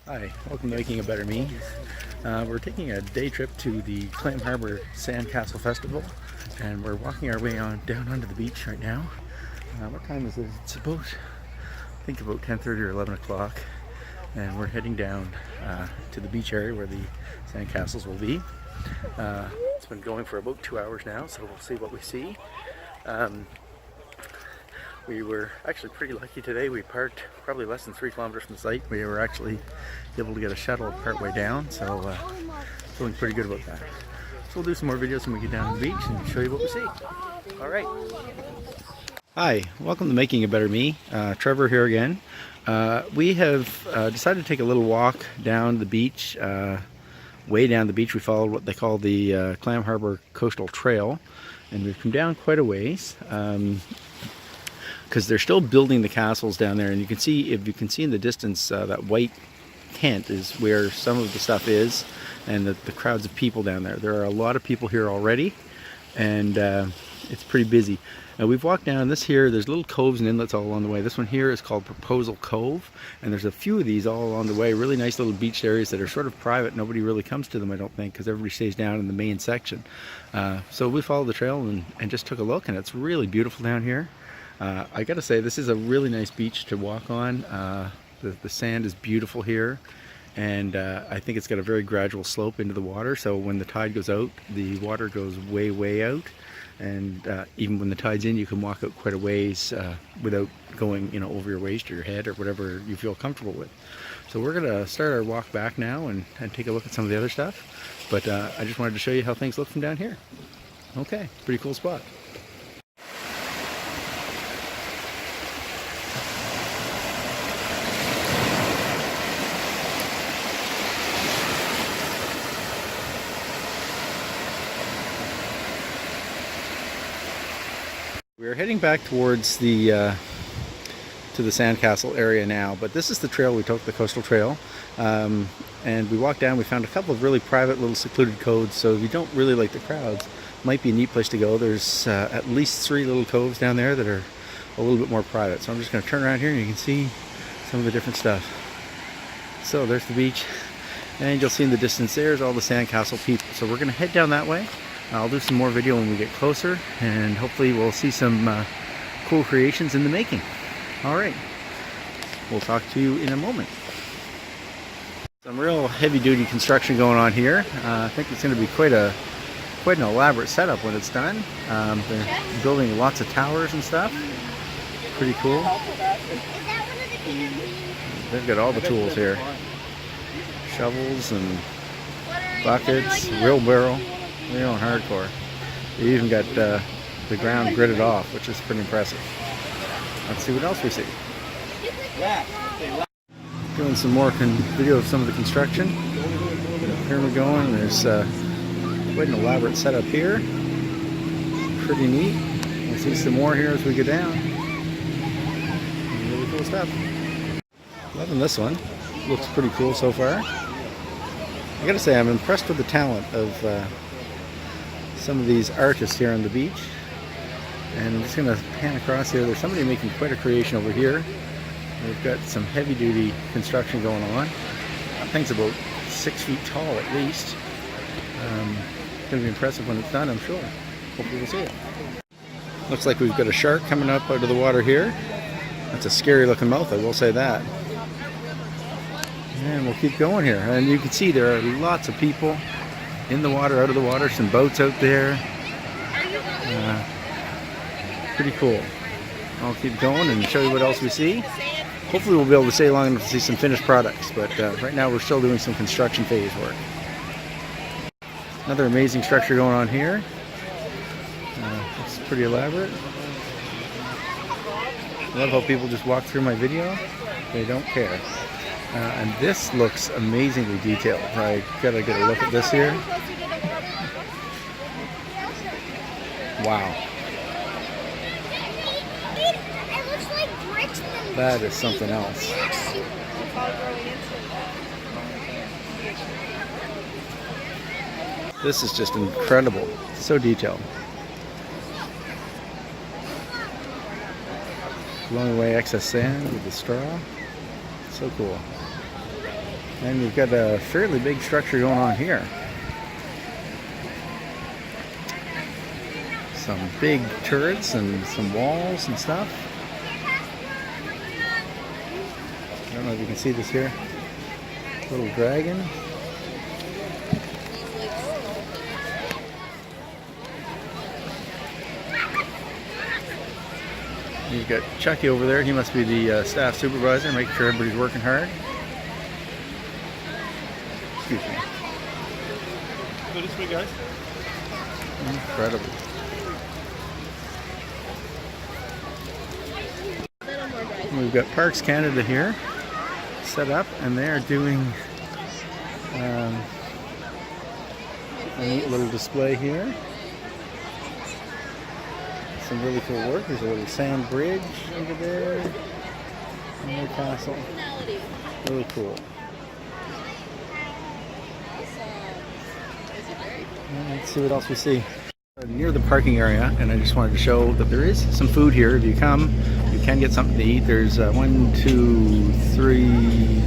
Hi, welcome to Making a Better Me. We're taking a day trip to the Clam Harbour Sandcastle Festival, and we're walking our way on down onto the beach right now. What time is it? It's about, I think about 10:30 or 11 o'clock, and we're heading down to the beach area where the sandcastles will be. It's been going for about 2 hours now, so we'll see what we see. We were actually pretty lucky today. We parked probably less than 3 kilometers from the site. We were actually able to get a shuttle part way down, so feeling pretty good about that. So we'll do some more videos when we get down to the beach and show you what we see. All right. Hi, welcome to Making a Better Me. Trevor here again. We have decided to take a little walk down the beach, way down the beach. We followed what they call the Clam Harbour Coastal Trail, and we've come down quite a ways. Because they're still building the castles down there, and you can see, if you can see in the distance, that white tent is where some of the stuff is, and the crowds of people down there. There are a lot of people here already, and it's pretty busy. We've walked down this here. There's little coves and inlets all along the way. This one here is called Proposal Cove, and there's a few of these all along the way. Really nice little beach areas that are sort of private. Nobody really comes to them, I don't think, because everybody stays down in the main section. So we followed the trail and just took a look, and it's really beautiful down here. I gotta say, this is a really nice beach to walk on. The sand is beautiful here, and I think it's got a very gradual slope into the water, so when the tide goes out, the water goes way out, and even when the tide's in, you can walk out quite a ways without going, over your waist or your head or whatever you feel comfortable with. So we're gonna start our walk back now and take a look at some of the other stuff, but I just wanted to show you how things look from down here. Okay, pretty cool spot. We're heading back towards the to the sandcastle area now, but this is the trail we took, the coastal trail, and we walked down. We found a couple of really private little secluded coves, so if you don't really like the crowds, it might be a neat place to go. There's at least 3 little coves down there that are a little bit more private, so I'm just going to turn around here and you can see some of the different stuff. So there's the beach, and you'll see in the distance there's all the sandcastle people. So we're going to head down that way. I'll do some more video when we get closer, and hopefully we'll see some cool creations in the making. Alright, we'll talk to you in a moment. Some real heavy-duty construction going on here. I think it's going to be quite an elaborate setup when it's done. They're building lots of towers and stuff. Pretty cool. They've got all the tools here. Shovels and buckets, wheelbarrow. They're on hardcore. They even got the ground gridded off, which is pretty impressive. Let's see what else we see. Doing some more video of some of the construction. Here we're going. There's quite an elaborate setup here. Pretty neat. We'll see some more here as we go down. Really cool stuff. Loving this one. Looks pretty cool so far. I gotta say, I'm impressed with the talent of some of these artists here on the beach. And I'm just going to pan across here. There's somebody making quite a creation over here. We've got some heavy duty construction going on. That thing's about 6 feet tall at least. It's going to be impressive when it's done, I'm sure. Hopefully we'll see it. Looks like we've got a shark coming up out of the water here. That's a scary looking mouth, I will say that. And we'll keep going here. And you can see there are lots of people in the water, out of the water, some boats out there. Pretty cool. I'll keep going and show you what else we see. Hopefully we'll be able to stay long enough to see some finished products, but right now we're still doing some construction phase work. Another amazing structure going on here. It's pretty elaborate. I love how people just walk through my video. They don't care. And this looks amazingly detailed. I gotta get a look at this here. Wow. That is something else. This is just incredible. So detailed. Blowing away excess sand with the straw. So cool. And you've got a fairly big structure going on here. Some big turrets and some walls and stuff. I don't know if you can see this here. Little dragon. You've got Chucky over there. He must be the staff supervisor, making sure everybody's working hard. Excuse me. Go this way, guys. Incredible. We've got Parks Canada here set up, and they're doing a neat little display here. Some really cool work. There's a little sand bridge over there. Another castle. Really cool. Let's see what else we see. Near the parking area, and I just wanted to show that there is some food here. If you come, you can get something to eat. There's 1, 2, 3,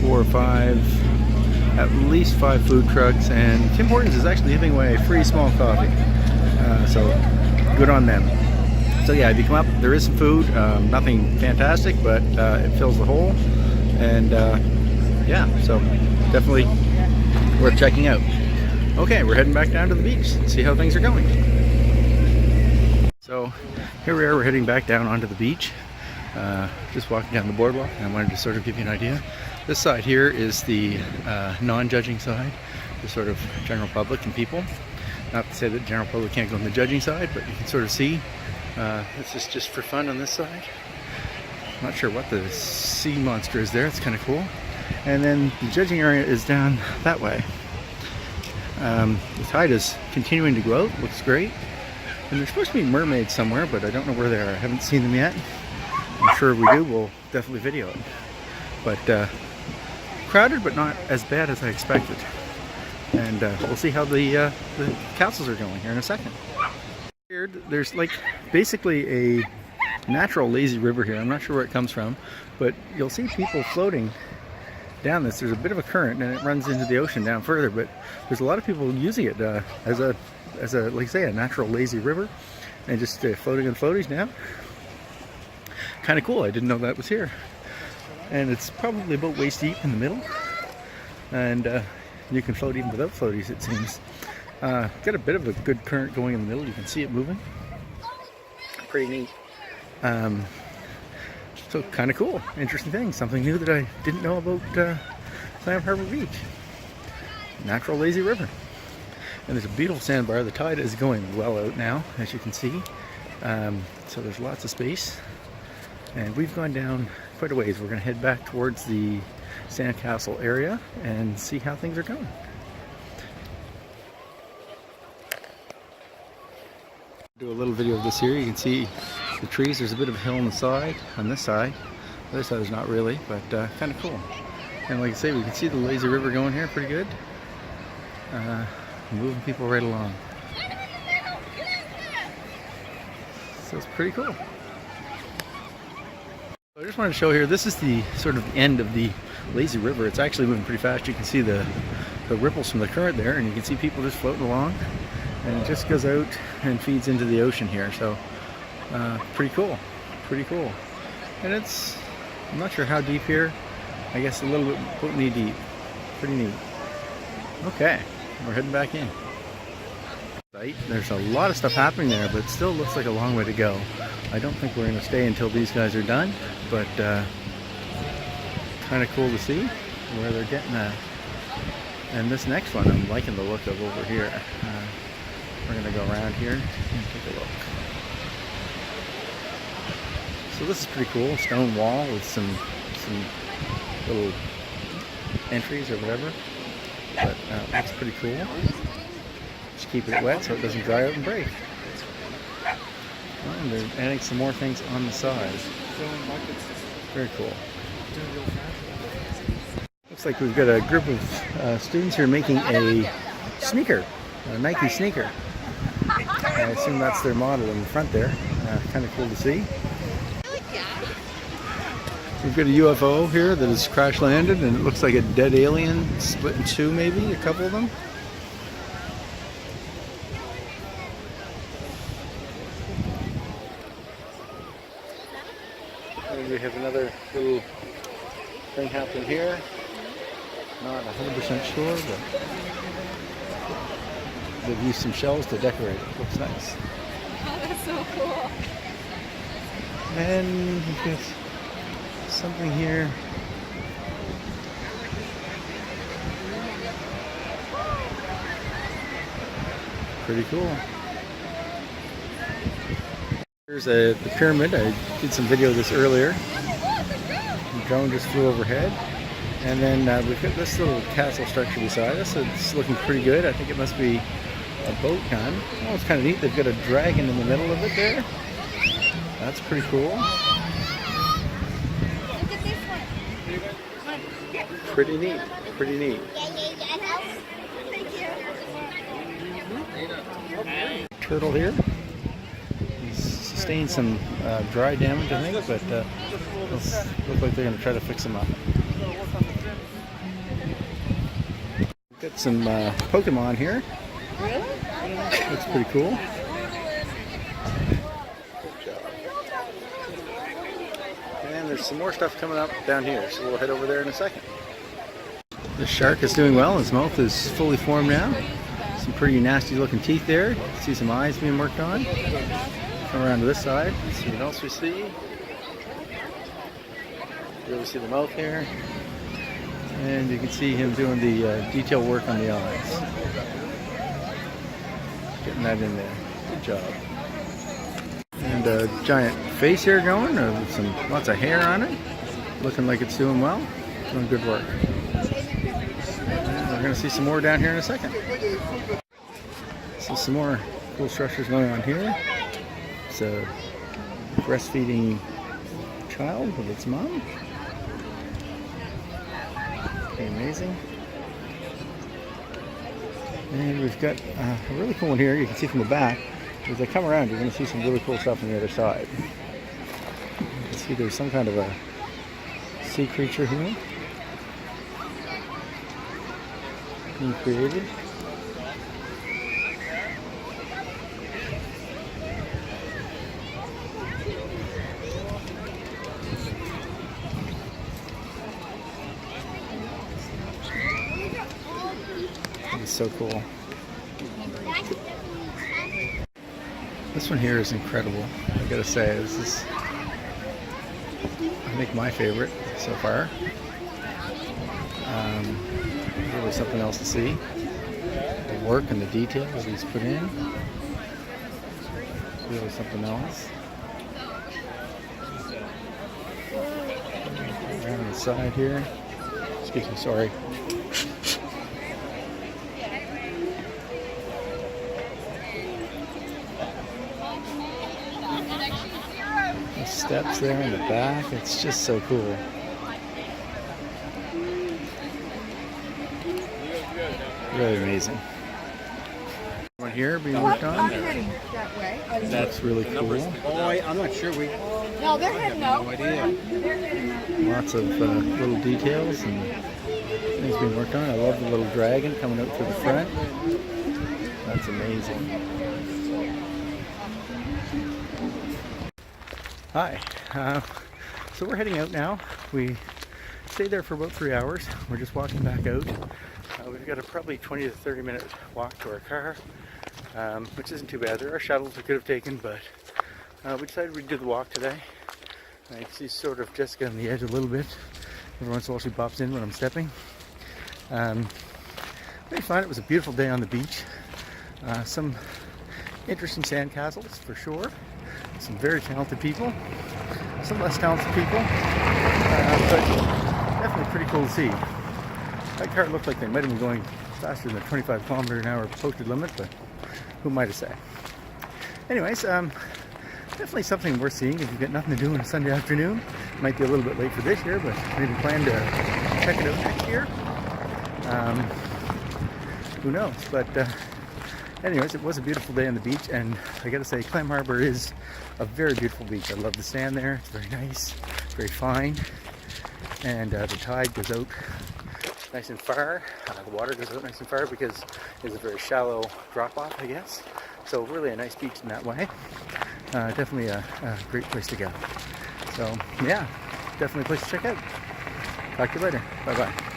4, 5, at least 5 food trucks, and Tim Hortons is actually giving away a free small coffee. So good on them. So yeah, if you come up, there is some food. Nothing fantastic, but it fills the hole, and yeah, so definitely worth checking out. Okay, we're heading back down to the beach and see how things are going. So here we are, we're heading back down onto the beach. Just walking down the boardwalk, and I wanted to sort of give you an idea. This side here is the non-judging side, the sort of general public and people. Not to say that the general public can't go on the judging side, but you can sort of see this is just for fun on this side. I'm not sure what the sea monster is there, it's kind of cool. And then the judging area is down that way. The tide is continuing to go out, looks great. And there's supposed to be mermaids somewhere, but I don't know where they are. I haven't seen them yet. I'm sure if we do, we'll definitely video it. But crowded, but not as bad as I expected. And we'll see how the castles are going here in a second. Here, there's like basically a natural lazy river here. I'm not sure where it comes from, but you'll see people floating down this. There's a bit of a current and it runs into the ocean down further, but there's a lot of people using it as a like I say, a natural lazy river, and just floating on floaties now. Kind of cool. I didn't know that was here. And it's probably about waist deep in the middle, and you can float even without floaties, it seems. Got a bit of a good current going in the middle. You can see it moving. Pretty neat. So kind of cool, interesting thing, something new that I didn't know about Clam Harbour Beach. Natural lazy river. And there's a beautiful sandbar. The tide is going well out now, as you can see. So there's lots of space. And we've gone down quite a ways. We're going to head back towards the sandcastle area and see how things are going. Do a little video of this here. You can see the trees. There's a bit of a hill on the side, on this side. The other side is not really, but kind of cool. And like I say, we can see the lazy river going here pretty good. Moving people right along. So it's pretty cool. I just wanted to show here, this is the sort of end of the lazy river. It's actually moving pretty fast. You can see the ripples from the current there, and you can see people just floating along. And it just goes out and feeds into the ocean here. So pretty cool, pretty cool. And it's, I'm not sure how deep here. I guess a little bit knee deep. Pretty neat. Okay, we're heading back in. There's a lot of stuff happening there, but it still looks like a long way to go. I don't think we're going to stay until these guys are done, but kind of cool to see where they're getting at. And this next one, I'm liking the look of over here. We're going to go around here and take a look. So this is pretty cool, stone wall with some little entries or whatever. But that's pretty cool. Just keep it wet so it doesn't dry out and break. And they're adding some more things on the side. Very cool. Looks like we've got a group of students here making a sneaker, a Nike sneaker. I assume that's their model in the front there. Kind of cool to see. We've got a UFO here that has crash landed, and it looks like a dead alien split in two, maybe, a couple of them. And we have another little thing happening here. Not 100% sure, but they've used some shells to decorate it. Looks nice. Oh, that's so cool. And we've got something here. Pretty cool. Here's the pyramid. I did some video of this earlier. The drone just flew overhead. And then we've got this little castle structure beside us. It's looking pretty good. I think it must be a boat kind. Oh, it's kind of neat. They've got a dragon in the middle of it there. That's pretty cool. Look at this one. Pretty neat. Pretty neat. Thank you. Turtle here. He's sustained some dry damage, I think, but looks like they're going to try to fix him up. Got some Pokemon here. Really? Looks pretty cool. And there's some more stuff coming up down here, so we'll head over there in a second. The shark is doing well. His mouth is fully formed now. Some pretty nasty looking teeth there. See some eyes being worked on. Come around to this side, see what else we see. Really see the mouth here. And you can see him doing the detail work on the eyes. Getting that in there. Good job. And a giant face here going, with some lots of hair on it. Looking like it's doing well. Doing good work. And we're going to see some more down here in a second. So some more cool structures going on here. It's a breastfeeding child with its mom. Pretty amazing. And we've got a really cool one here. You can see from the back. As I come around, you're going to see some really cool stuff on the other side. You can see there's some kind of a sea creature here being created. It's so cool. This one here is incredible. I gotta say, this is, I think, my favorite so far. Really something else to see. The work and the details he's put in. Really something else. Around the side here. Excuse me, sorry. The steps there in the back, it's just so cool. Really amazing. One here being worked on. That's really cool. I'm not sure. No, they're heading out. Lots of little details and things being worked on. I love the little dragon coming out through the front. That's amazing. Hi. So we're heading out now. We stayed there for about 3 hours. We're just walking back out. We've got a probably 20 to 30 minute walk to our car, which isn't too bad. There are shuttles we could have taken, but we decided we'd do the walk today. I see sort of Jessica on the edge a little bit. Every once in a while she pops in when I'm stepping. We found it was a beautiful day on the beach. Some interesting sandcastles for sure. Some very talented people. Some less talented people. But definitely pretty cool to see. That car looked like they might have been going faster than the 25 kilometer an hour posted limit, but who might have said? Anyways, definitely something worth seeing if you've got nothing to do on a Sunday afternoon. Might be a little bit late for this year, but maybe plan to check it out next year. Who knows? But anyways, it was a beautiful day on the beach, and I gotta say, Clam Harbour is a very beautiful beach. I love the sand there. It's very nice, very fine. and the tide goes out nice and far. The water goes out nice and far because it's a very shallow drop off, I guess. So really a nice beach in that way. Definitely a great place to go. So yeah, definitely a place to check out. Talk to you later. Bye bye.